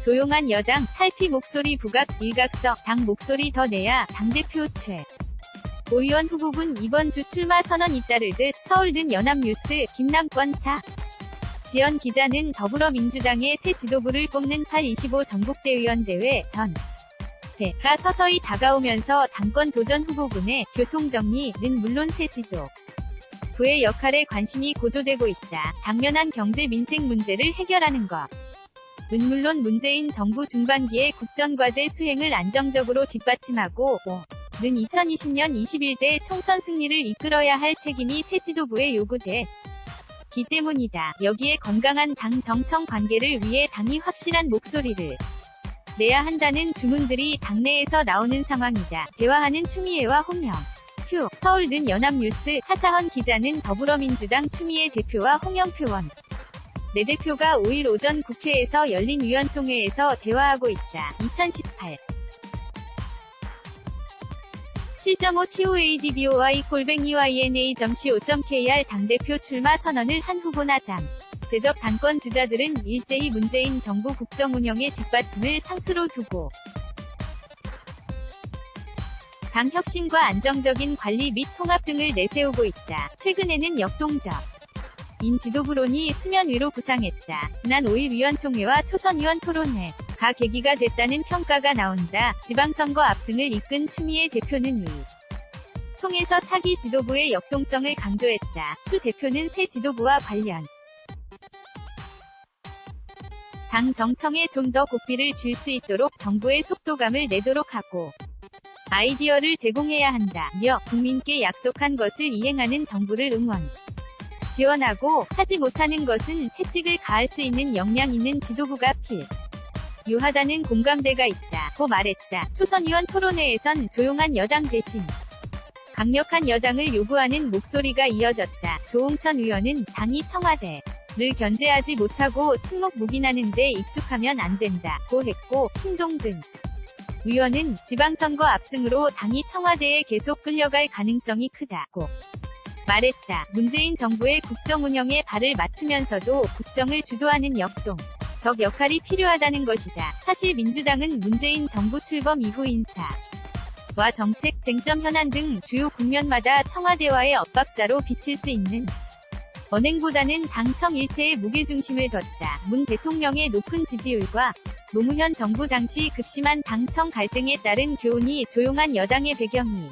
조용한 여당, 탈피 목소리 부각, 일각서, 당 목소리 더 내야 당대표 최. 오 의원 후보군 이번 주 출마 선언 잇따를 듯 서울든 연합뉴스 김남권 차. 지연 기자는 더불어민주당의 새 지도부를 뽑는 8.25 전국대의원대회 전. 대가 서서히 다가오면서 당권 도전 후보군의 교통정리는 물론 새 지도. 부의 역할에 관심이 고조되고 있다. 당면한 경제 민생 문제를 해결하는 것. 은 물론 문재인 정부 중반기에 국정과제 수행을 안정적으로 뒷받침하고 는 2020년 21대 총선 승리를 이끌어야 할 책임이 새 지도부에 요구되기 때문이다. 여기에 건강한 당 정청 관계를 위해 당이 확실한 목소리를 내야 한다는 주문들이 당내에서 나오는 상황이다. 대화하는 추미애와 홍영. 표, 서울든 연합뉴스, 하사헌 기자는 더불어민주당 추미애 대표와 홍영표 원. 내 대표가 5일 오전 국회에서 열린 위원총회에서 대화하고 있다. 2018 7.5TOADBOY-YNA.co.kr 당대표 출마 선언을 한 후보나 잠. 제적 당권 주자들은 일제히 문재인 정부 국정운영의 뒷받침을 상수로 두고 당 혁신과 안정적인 관리 및 통합 등을 내세우고 있다. 최근에는 역동적 인 지도부론이 수면 위로 부상했다. 지난 5일 위원총회와 초선의원 토론회가 계기가 됐다는 평가가 나온다. 지방선거 압승을 이끈 추미애 대표는 위 총에서 차기 지도부의 역동성을 강조했다. 추 대표는 새 지도부와 관련 당 정청에 좀 더 고삐를 줄 수 있도록 정부의 속도감을 내도록 하고 아이디어를 제공해야 한다며 국민께 약속한 것을 이행하는 정부를 지원하고 하지 못하는 것은 채찍을 가할 수 있는 역량 있는 지도부가 필요하다는 공감대가 있다고 말했다. 초선의원 토론회에선 조용한 여당 대신 강력한 여당을 요구하는 목소리가 이어졌다. 조홍천 의원은 당이 청와대를 견제하지 못하고 침묵묵인하는 데 익숙하면 안 된다고 했고, 신동근 의원은 지방선거 압승으로 당이 청와대에 계속 끌려갈 가능성이 크다고 말했다. 문재인 정부의 국정운영에 발을 맞추면서도 국정을 주도하는 역동적 역할이 필요하다는 것이다. 사실 민주당은 문재인 정부 출범 이후 인사와 정책, 쟁점 현안 등 주요 국면마다 청와대와의 엇박자로 비칠 수 있는 언행보다는 당청 일체에 무게중심을 뒀다. 문 대통령의 높은 지지율과 노무현 정부 당시 극심한 당청 갈등에 따른 교훈이 조용한 여당의 배경이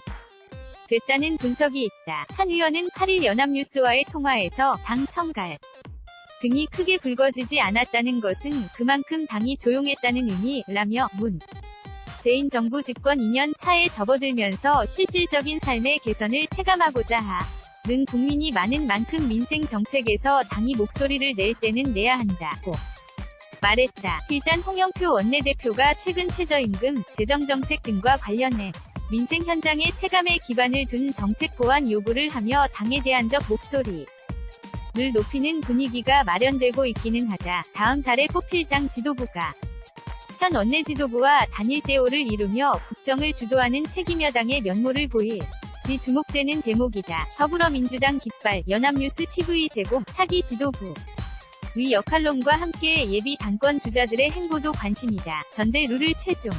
됐다는 분석이 있다. 한 의원은 8일 연합뉴스와의 통화에서 당청 갈등이 크게 불거지지 않았다는 것은 그만큼 당이 조용했다는 의미라며 문재인 정부 집권 2년 차에 접어들면서 실질적인 삶의 개선을 체감하고자 하는 국민이 많은 만큼 민생 정책에서 당이 목소리를 낼 때는 내야 한다고 말했다. 일단 홍영표 원내대표가 최근 최저임금, 재정정책 등과 관련해 민생 현장의 체감에 기반을 둔 정책 보완 요구를 하며 당에 대한적 목소리를 높이는 분위기가 마련되고 있기는 하다. 다음 달에 뽑힐 당 지도부가 현 원내 지도부와 단일 대오를 이루며 국정을 주도하는 책임여당의 면모를 보일지 주목되는 대목이다. 더불어민주당 깃발, 연합뉴스 TV 제공, 차기 지도부 의 역할론과 함께 예비 당권 주자들의 행보도 관심이다. 전대루를 최종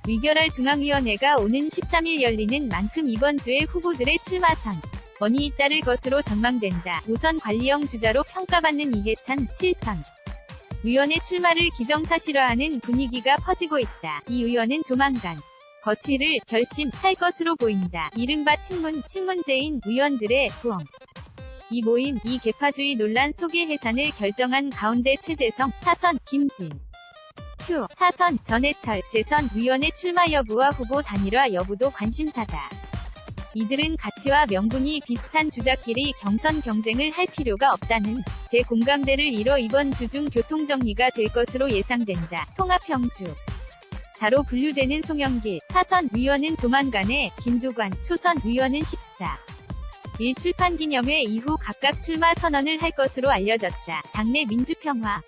의결할 중앙위원회가 오는 13일 열리는 만큼 이번 주에 후보들의 출마 선언이 잇따를 것으로 전망된다. 우선 관리형 주자로 평가받는 이해찬 7선 의원의 출마를 기정사실화하는 분위기가 퍼지고 있다. 이 의원은 조만간 거취를 결심할 것으로 보인다. 이른바 친문제인 의원들의 부엉. 이 모임, 이 계파주의 논란 속의 해산을 결정한 가운데 최재성, 사선, 김진 표, 사선, 전해철, 재선 의원의 출마 여부와 후보 단일화 여부도 관심사다. 이들은 가치와 명분이 비슷한 주자끼리 경선 경쟁을 할 필요가 없다는 대공감대를 이뤄 이번 주 중 교통정리가 될 것으로 예상된다. 통합형주 자로 분류되는 송영길, 사선 의원은 조만간에, 김두관, 초선 의원은 14일 출판기념회 이후 각각 출마 선언을 할 것으로 알려졌다. 당내 민주평화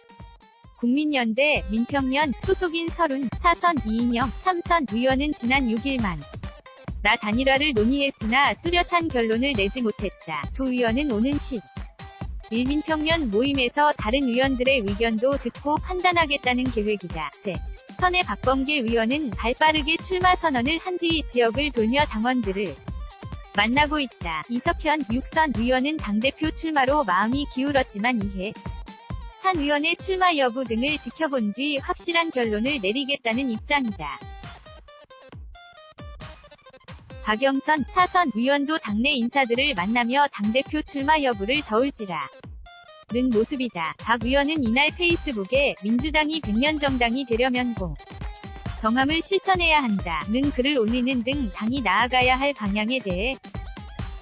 국민연대, 민평연 소속인 서른, 사선, 이인영, 삼선 의원은 지난 6일만 나 단일화를 논의했으나 뚜렷한 결론을 내지 못했다. 두 의원은 오는 일민평면 모임에서 다른 의원들의 의견도 듣고 판단하겠다는 계획이다. 선의 박범계 의원은 발빠르게 출마 선언을 한 뒤 지역을 돌며 당원들을 만나고 있다. 이석현 6선 의원은 당대표 출마로 마음이 기울었지만 이해찬 의원의 출마 여부 등을 지켜본 뒤 확실한 결론을 내리겠다는 입장이다. 박영선 4선 의원도 당내 인사들을 만나며 당대표 출마 여부를 저울질하는 모습이다. 박 의원은 이날 페이스북에 민주당이 100년 정당이 되려면 정함을 실천해야 한다는 글을 올리는 등 당이 나아가야 할 방향에 대해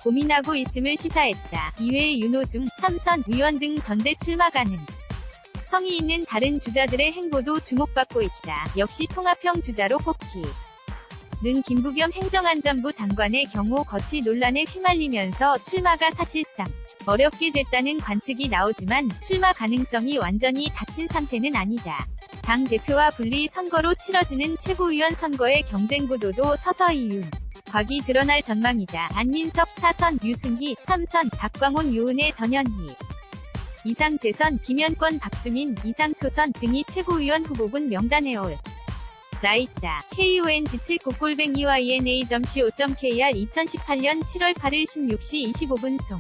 고민하고 있음을 시사했다. 이외에 윤호중 3선 의원 등 전대 출마 가능성이 있는 다른 주자들의 행보도 주목받고 있다. 역시 통합형 주자로 꼽히는 김부겸 행정안전부 장관의 경우 거취 논란에 휘말리면서 출마가 사실상 어렵게 됐다는 관측이 나오지만 출마 가능성이 완전히 닫힌 상태는 아니다. 당 대표와 분리 선거로 치러지는 최고위원 선거의 경쟁 구도도 서서히 윤곽이 드러날 전망이다. 안민석 4선, 유승희 3선, 박광온, 유은혜, 전현희, 이상재선, 김현권, 박주민, 이상초선 등이 최고위원 후보군 명단에 올라있다. KONG799-YNA.co.kr 2018년 7월 8일 16시 25분 송